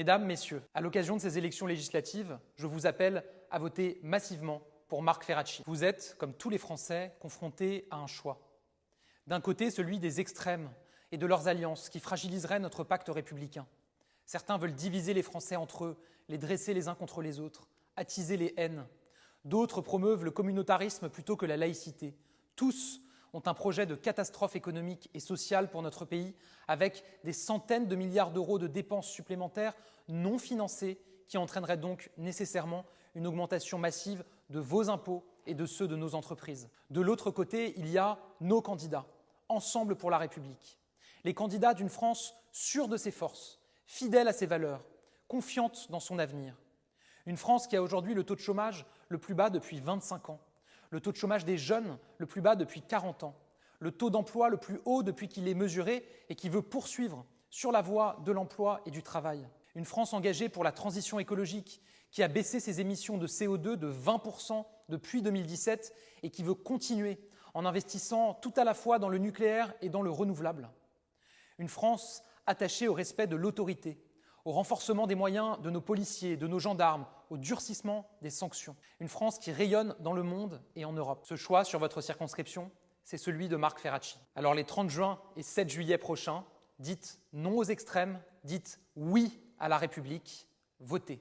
Mesdames, Messieurs, à l'occasion de ces élections législatives, je vous appelle à voter massivement pour Marc Ferracci. Vous êtes, comme tous les Français, confrontés à un choix. D'un côté, celui des extrêmes et de leurs alliances qui fragiliseraient notre pacte républicain. Certains veulent diviser les Français entre eux, les dresser les uns contre les autres, attiser les haines. D'autres promeuvent le communautarisme plutôt que la laïcité. Tous ont un projet de catastrophe économique et sociale pour notre pays, avec des centaines de milliards d'euros de dépenses supplémentaires non financées qui entraîneraient donc nécessairement une augmentation massive de vos impôts et de ceux de nos entreprises. De l'autre côté, il y a nos candidats, Ensemble pour la République. Les candidats d'une France sûre de ses forces, fidèle à ses valeurs, confiante dans son avenir. Une France qui a aujourd'hui le taux de chômage le plus bas depuis 25 ans, le taux de chômage des jeunes le plus bas depuis 40 ans, le taux d'emploi le plus haut depuis qu'il est mesuré et qui veut poursuivre sur la voie de l'emploi et du travail. Une France engagée pour la transition écologique qui a baissé ses émissions de CO2 de 20% depuis 2017 et qui veut continuer en investissant tout à la fois dans le nucléaire et dans le renouvelable. Une France attachée au respect de l'autorité, au renforcement des moyens de nos policiers, de nos gendarmes, au durcissement des sanctions. Une France qui rayonne dans le monde et en Europe. Ce choix sur votre circonscription, c'est celui de Marc Ferracci. Alors les 30 juin et 7 juillet prochains, dites non aux extrêmes, dites oui à la République, votez.